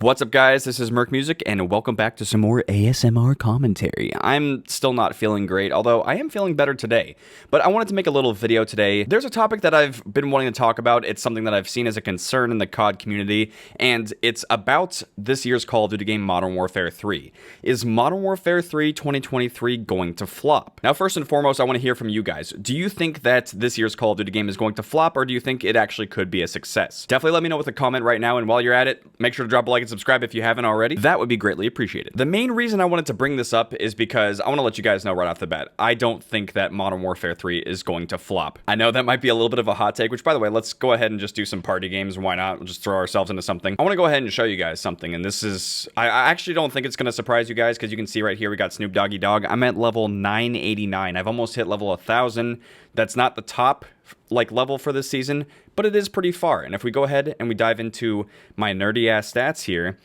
What's up, guys? This is MWIII, and welcome back to some more ASMR commentary. I'm still not feeling great, although I am feeling better today. But I wanted to make a little video today. There's a topic that I've been wanting to talk about. It's something that I've seen as a concern in the COD community, and it's about this year's Call of Duty game, Modern Warfare 3. Is Modern Warfare 3 2023 going to flop? Now, first and foremost, I want to hear from you guys. Do you think that this year's Call of Duty game is going to flop, or do you think it actually could be a success? Definitely let me know with a comment right now, and while you're at it, make sure to drop a like and subscribe if you haven't already. That would be greatly appreciated. The main reason I wanted to bring this up is because I want to let you guys know right off the bat, I don't think that Modern Warfare 3 is going to flop. I know that might be a little bit of a hot take, which, by the way, let's go ahead and just do some party games. Why not? We'll just throw ourselves into something. I want to go ahead and show you guys something, and this is, I actually don't think it's going to surprise you guys, because you can see right here we got Snoop Doggy Dogg. I'm at level 989. I've almost hit level 1,000. That's not the top level for this season, but it is pretty far. And if we go ahead and we dive into my nerdy ass stats here,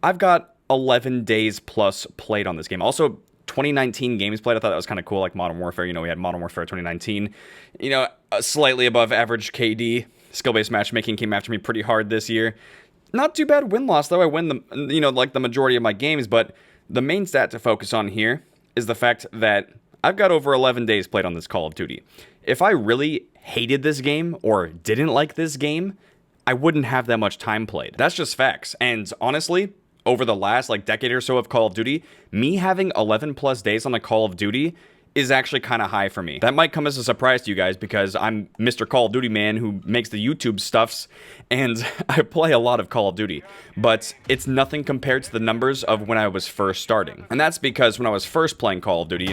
I've got 11 days plus played on this game. Also, 2019 games played. I thought that was kind of cool, like Modern Warfare. You know, we had Modern Warfare 2019. You know, slightly above average KD. Skill-based matchmaking came after me pretty hard this year. Not too bad win-loss, though. I win the majority of my games, but the main stat to focus on here is the fact that I've got over 11 days played on this Call of Duty. If I really hated this game or didn't like this game, I wouldn't have that much time played. That's just facts. And honestly, over the last decade or so of Call of Duty, me having 11 plus days on a Call of Duty is actually kind of high for me. That might come as a surprise to you guys because I'm Mr. Call of Duty man who makes the YouTube stuffs, and I play a lot of Call of Duty, but it's nothing compared to the numbers of when I was first starting. And that's because when I was first playing Call of Duty,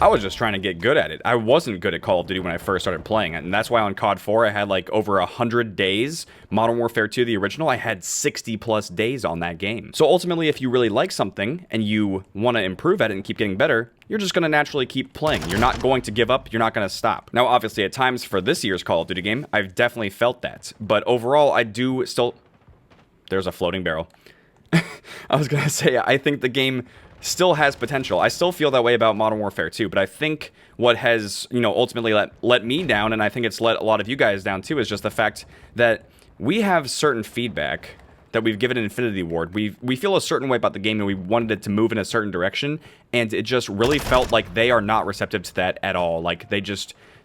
I was just trying to get good at it. I wasn't good at Call of Duty when I first started playing it, and that's why on COD 4 I had over 100 days. Modern Warfare 2, the original, I had 60 plus days on that game. So ultimately, if you really like something and you want to improve at it and keep getting better, you're just going to naturally keep playing. You're not going to give up. You're not going to stop. Now, obviously, at times for this year's Call of Duty game, I've definitely felt that. But overall, I do still... There's a floating barrel. I was going to say, I think the game still has potential. I still feel that way about Modern Warfare 2, but I think what has, ultimately let me down, and I think it's let a lot of you guys down too, is just the fact that we have certain feedback that we've given Infinity Ward. We feel a certain way about the game, and we wanted it to move in a certain direction, and it just really felt like they are not receptive to that at all.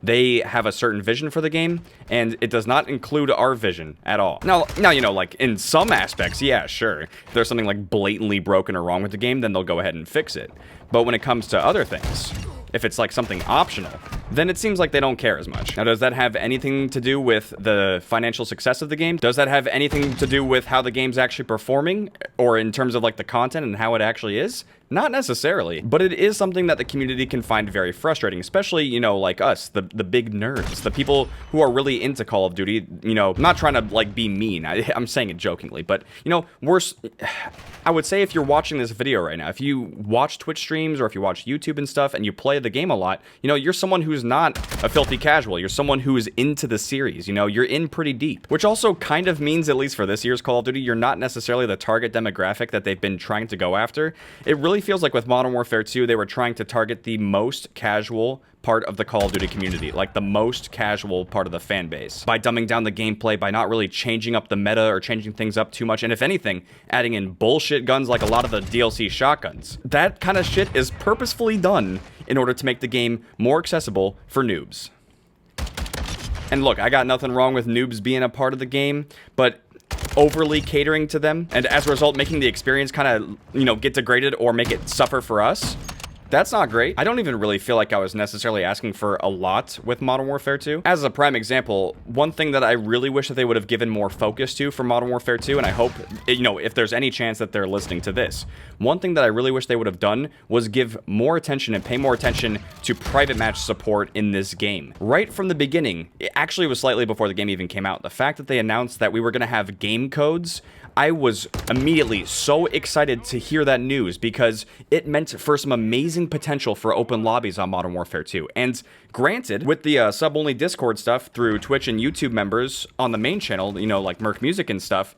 They have a certain vision for the game, and it does not include our vision at all. Now, in some aspects, yeah, sure. If there's something blatantly broken or wrong with the game, then they'll go ahead and fix it. But when it comes to other things, if it's something optional, then it seems like they don't care as much. Now, does that have anything to do with the financial success of the game? Does that have anything to do with how the game's actually performing, or in terms of the content and how it actually is? Not necessarily, but it is something that the community can find very frustrating, especially, like us, the big nerds, the people who are really into Call of Duty. Not trying to be mean, I'm saying it jokingly, but I would say if you're watching this video right now, if you watch Twitch streams or if you watch YouTube and stuff and you play the game a lot, you're someone who's not a filthy casual. You're someone who is into the series. You're in pretty deep, which also kind of means, at least for this year's Call of Duty, you're not necessarily the target demographic that they've been trying to go after. It really feels like with Modern Warfare 2, they were trying to target the most casual part of the Call of Duty community, the most casual part of the fan base, by dumbing down the gameplay, by not really changing up the meta or changing things up too much, and if anything, adding in bullshit guns like a lot of the DLC shotguns. That kind of shit is purposefully done in order to make the game more accessible for noobs. And look, I got nothing wrong with noobs being a part of the game, but overly catering to them, and as a result making the experience kind of, get degraded or make it suffer for us, that's not great. I don't even really feel like I was necessarily asking for a lot with Modern Warfare 2. As a prime example, one thing that I really wish that they would have given more focus to for Modern Warfare 2, and I hope, if there's any chance that they're listening to this, one thing that I really wish they would have done was give more attention and pay more attention to private match support in this game. Right from the beginning, it actually was slightly before the game even came out, the fact that they announced that we were going to have game codes, I was immediately so excited to hear that news because it meant for some amazing potential for open lobbies on Modern Warfare 2. And granted, with the sub-only Discord stuff through Twitch and YouTube members on the main channel, like MWIII and stuff,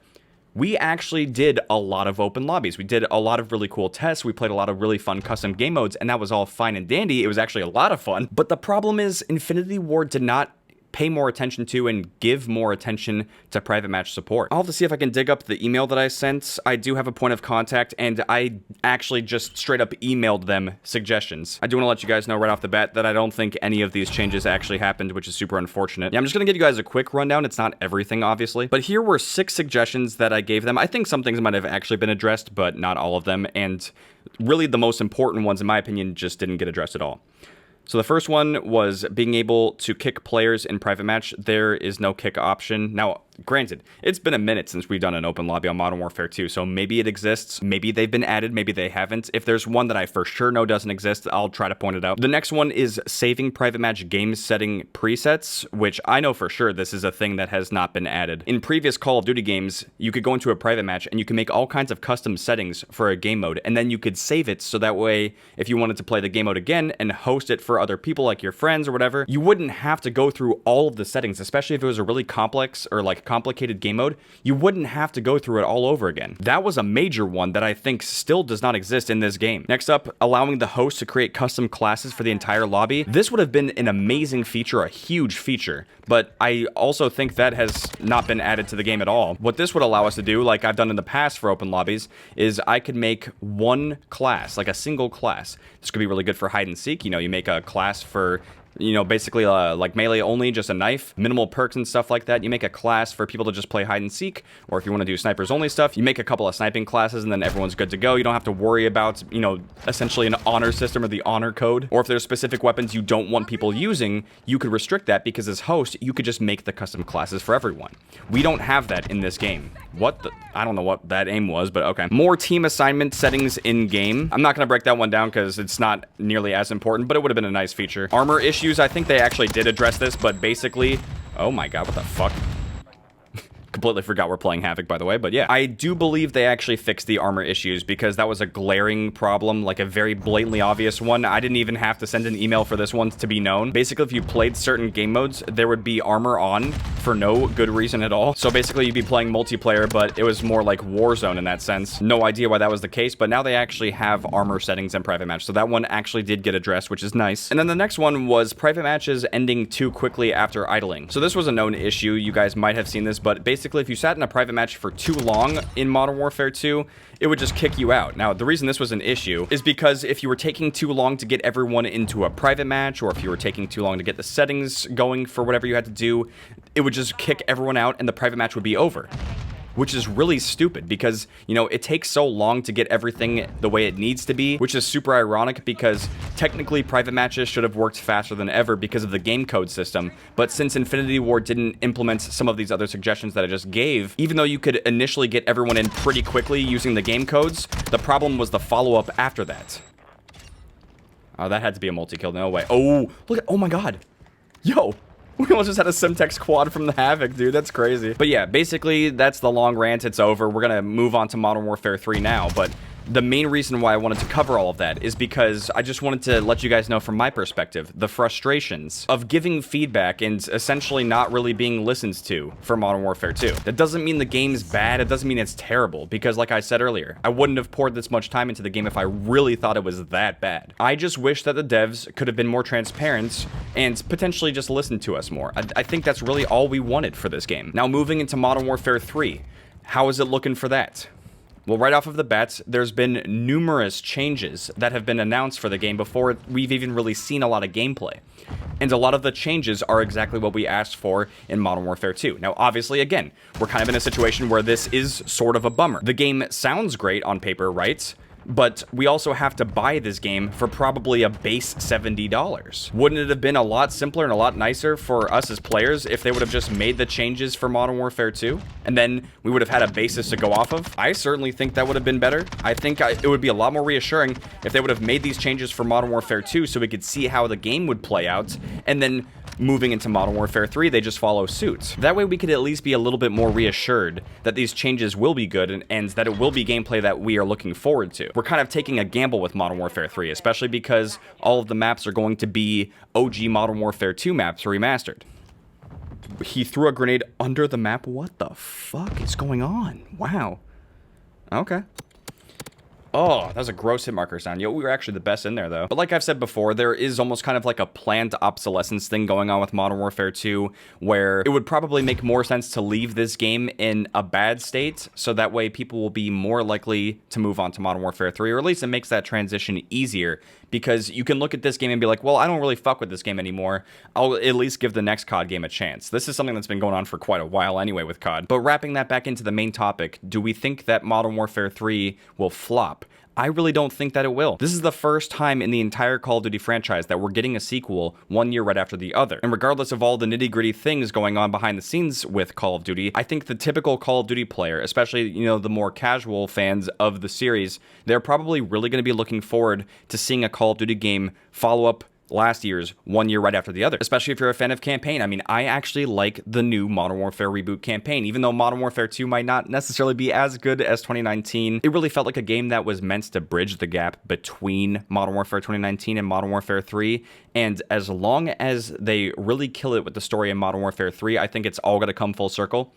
we actually did a lot of open lobbies. We did a lot of really cool tests. We played a lot of really fun custom game modes, and that was all fine and dandy. It was actually a lot of fun. But the problem is Infinity Ward did not pay more attention to and give more attention to private match support. I'll have to see if I can dig up the email that I sent. I do have a point of contact, and I actually just straight up emailed them suggestions. I do want to let you guys know right off the bat that I don't think any of these changes actually happened, which is super unfortunate. Yeah, I'm just going to give you guys a quick rundown. It's not everything, obviously, but here were 6 suggestions that I gave them. I think some things might have actually been addressed, but not all of them, and really the most important ones, in my opinion, just didn't get addressed at all. So the first one was being able to kick players in private match. There is no kick option. Now, granted, it's been a minute since we've done an open lobby on Modern Warfare 2, so maybe it exists, maybe they've been added, maybe they haven't. If there's one that I for sure know doesn't exist, I'll try to point it out. The next one is saving private match game setting presets, which I know for sure this is a thing that has not been added. In previous Call of Duty games, you could go into a private match and you can make all kinds of custom settings for a game mode, and then you could save it so that way, if you wanted to play the game mode again and host it for other people like your friends or whatever, you wouldn't have to go through all of the settings, especially if it was a really complex or like complicated game mode. You wouldn't have to go through it all over again. That was a major one that I think still does not exist in this game. Next up, allowing the host to create custom classes for the entire lobby. This would have been an amazing feature, a huge feature, but I also think that has not been added to the game at all. What this would allow us to do, like I've done in the past for open lobbies, is I could make one class, like a single class. This could be really good for hide and seek. You know, you make a class for, you know, basically like melee only, just a knife, minimal perks and stuff like that. You make a class for people to just play hide and seek, or if you want to do snipers only stuff, you make a couple of sniping classes and then everyone's good to go. You don't have to worry about, you know, essentially an honor system or the honor code, or if there's specific weapons you don't want people using, you could restrict that, because as host, you could just make the custom classes for everyone. We don't have that in this game. What the? I don't know what that aim was, but okay. More team assignment settings in game. I'm not going to break that one down because it's not nearly as important, but it would have been a nice feature. Armor issues, I think they actually did address this, but basically, oh my god, what the fuck? Completely forgot we're playing Havoc, by the way, but yeah. I do believe they actually fixed the armor issues, because that was a glaring problem, like a very blatantly obvious one. I didn't even have to send an email for this one to be known. Basically, if you played certain game modes, there would be armor on for no good reason at all. So basically, you'd be playing multiplayer, but it was more like Warzone in that sense. No idea why that was the case, but now they actually have armor settings in private match, so that one actually did get addressed, which is nice. And then the next one was private matches ending too quickly after idling. So this was a known issue. You guys might have seen this, but basically, if you sat in a private match for too long in Modern Warfare 2, it would just kick you out. Now, the reason this was an issue is because if you were taking too long to get everyone into a private match, or if you were taking too long to get the settings going for whatever you had to do, it would just kick everyone out and the private match would be over. Which is really stupid, because, you know, it takes so long to get everything the way it needs to be, which is super ironic, because technically private matches should have worked faster than ever because of the game code system. But since Infinity Ward didn't implement some of these other suggestions that I just gave, even though you could initially get everyone in pretty quickly using the game codes, the problem was the follow-up after that. Oh, that had to be a multi-kill, no way. Oh, look at, oh my god. Yo. We almost just had a Simtex quad from the Havoc, dude. That's crazy. But yeah, basically, that's the long rant. It's over. We're gonna move on to Modern Warfare 3 now, but the main reason why I wanted to cover all of that is because I just wanted to let you guys know from my perspective the frustrations of giving feedback and essentially not really being listened to for Modern Warfare 2. That doesn't mean the game's bad, it doesn't mean it's terrible, because like I said earlier, I wouldn't have poured this much time into the game if I really thought it was that bad. I just wish that the devs could have been more transparent and potentially just listened to us more. I think that's really all we wanted for this game. Now moving into Modern Warfare 3, how is it looking for that? Well, right off of the bat, there's been numerous changes that have been announced for the game before we've even really seen a lot of gameplay. And a lot of the changes are exactly what we asked for in Modern Warfare 2. Now, obviously, again, we're kind of in a situation where this is sort of a bummer. The game sounds great on paper, right? But we also have to buy this game for probably a base $70. Wouldn't it have been a lot simpler and a lot nicer for us as players if they would have just made the changes for Modern Warfare 2? And then we would have had a basis to go off of? I certainly think that would have been better. I think it would be a lot more reassuring if they would have made these changes for Modern Warfare 2 so we could see how the game would play out, and then moving into Modern Warfare 3, they just follow suit. That way we could at least be a little bit more reassured that these changes will be good and that it will be gameplay that we are looking forward to. We're kind of taking a gamble with Modern Warfare 3, especially because all of the maps are going to be OG Modern Warfare 2 maps remastered. He threw a grenade under the map? What the fuck is going on? Wow. Okay. Oh, that was a gross hit marker sound. Yo, we were actually the best in there, though. But like I've said before, there is almost kind of like a planned obsolescence thing going on with Modern Warfare 2, where it would probably make more sense to leave this game in a bad state, so that way people will be more likely to move on to Modern Warfare 3, or at least it makes that transition easier, because you can look at this game and be like, well, I don't really fuck with this game anymore. I'll at least give the next COD game a chance. This is something that's been going on for quite a while anyway with COD. But wrapping that back into the main topic, do we think that Modern Warfare 3 will flop? I really don't think that it will. This is the first time in the entire Call of Duty franchise that we're getting a sequel 1 year right after the other. And regardless of all the nitty-gritty things going on behind the scenes with Call of Duty, I think the typical Call of Duty player, especially, you know, the more casual fans of the series, they're probably really going to be looking forward to seeing a Call of Duty game follow up last year's 1 year right after the other, especially if you're a fan of campaign. I mean, I actually like the new Modern Warfare reboot campaign, even though Modern Warfare 2 might not necessarily be as good as 2019. It really felt like a game that was meant to bridge the gap between Modern Warfare 2019 and Modern Warfare 3, and as long as they really kill it with the story in Modern Warfare 3, I think it's all going to come full circle.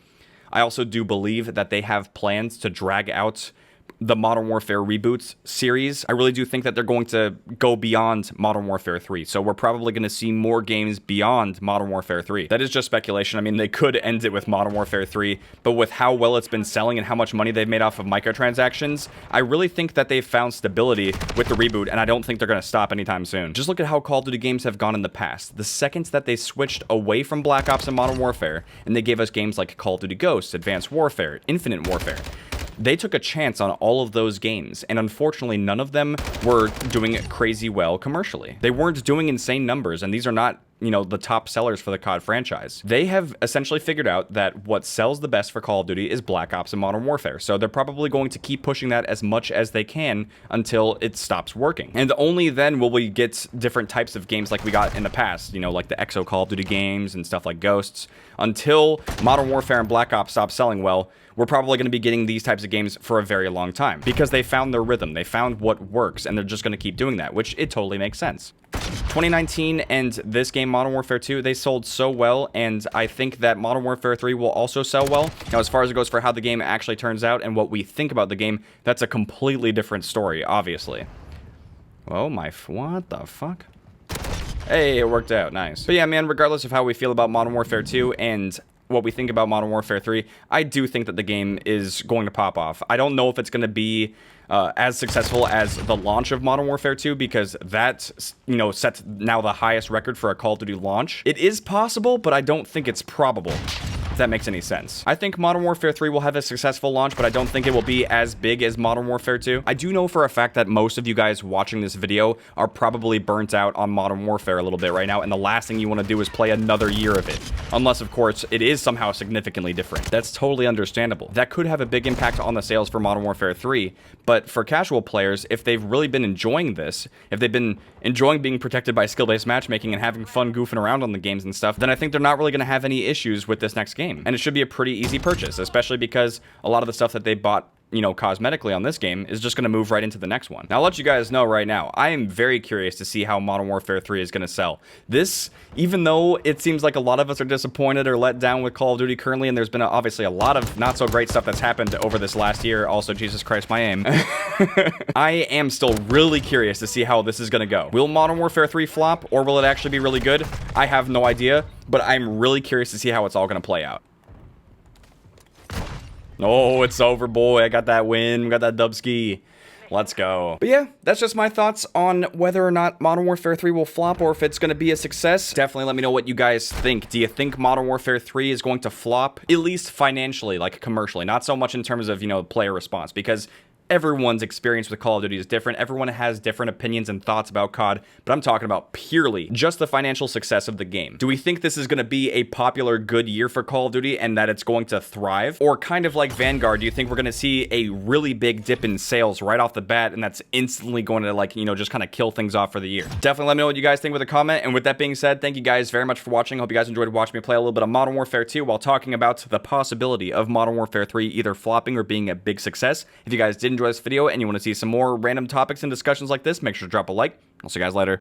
I also do believe that they have plans to drag out the Modern Warfare reboots series. I really do think that they're going to go beyond Modern Warfare 3. So we're probably going to see more games beyond Modern Warfare 3. That is just speculation. I mean, they could end it with Modern Warfare 3, but with how well it's been selling and how much money they've made off of microtransactions, I really think that they've found stability with the reboot, and I don't think they're going to stop anytime soon. Just look at how Call of Duty games have gone in the past. The second that they switched away from Black Ops and Modern Warfare, and they gave us games like Call of Duty Ghosts, Advanced Warfare, Infinite Warfare, they took a chance on all of those games, and unfortunately none of them were doing crazy well commercially. They weren't doing insane numbers, and these are not, you know, the top sellers for the COD franchise. They have essentially figured out that what sells the best for Call of Duty is Black Ops and Modern Warfare, so they're probably going to keep pushing that as much as they can until it stops working. And only then will we get different types of games like we got in the past, you know, like the EXO Call of Duty games and stuff like Ghosts. Until Modern Warfare and Black Ops stop selling well, we're probably going to be getting these types of games for a very long time, because they found their rhythm, they found what works, and they're just going to keep doing that, which it totally makes sense. 2019 and this game, Modern Warfare 2, they sold so well, and I think that Modern Warfare 3 will also sell well. Now, as far as it goes for how the game actually turns out and what we think about the game, that's a completely different story, obviously. Oh my, what the fuck? Hey, it worked out, nice. But yeah, man, regardless of how we feel about Modern Warfare 2 and what we think about Modern Warfare 3, I do think that the game is going to pop off. I don't know if it's going to be as successful as the launch of Modern Warfare 2, because that, you know, sets now the highest record for a Call of Duty launch. It is possible, but I don't think it's probable, if that makes any sense. I think Modern Warfare 3 will have a successful launch, but I don't think it will be as big as Modern Warfare 2. I do know for a fact that most of you guys watching this video are probably burnt out on Modern Warfare a little bit right now, and the last thing you want to do is play another year of it. Unless, of course, it is somehow significantly different. That's totally understandable. That could have a big impact on the sales for Modern Warfare 3, but for casual players, if they've really been enjoying this, if they've been enjoying being protected by skill-based matchmaking and having fun goofing around on the games and stuff, then I think they're not really going to have any issues with this next game. And it should be a pretty easy purchase, especially because a lot of the stuff that they bought, you know, cosmetically on this game is just going to move right into the next one. Now, I'll let you guys know right now, I am very curious to see how Modern Warfare 3 is going to sell. This, even though it seems like a lot of us are disappointed or let down with Call of Duty currently, and there's been obviously a lot of not so great stuff that's happened over this last year. Also, Jesus Christ, my aim. I am still really curious to see how this is going to go. Will Modern Warfare 3 flop, or will it actually be really good? I have no idea, but I'm really curious to see how it's all going to play out. Oh, it's over, boy. I got that win. We got that dubski. Let's go. But yeah, that's just my thoughts on whether or not Modern Warfare 3 will flop or if it's going to be a success. Definitely let me know what you guys think. Do you think Modern Warfare 3 is going to flop? At least financially, like commercially. Not so much in terms of, you know, player response, because everyone's experience with Call of Duty is different. Everyone has different opinions and thoughts about COD, but I'm talking about purely just the financial success of the game. Do we think this is going to be a popular, good year for Call of Duty and that it's going to thrive? Or kind of like Vanguard, do you think we're going to see a really big dip in sales right off the bat and that's instantly going to, like, you know, just kind of kill things off for the year? Definitely let me know what you guys think with a comment. And with that being said, thank you guys very much for watching. Hope you guys enjoyed watching me play a little bit of Modern Warfare 2 while talking about the possibility of Modern Warfare 3 either flopping or being a big success. If you guys did enjoy this video and you want to see some more random topics and discussions like this, make sure to drop a like. I'll see you guys later.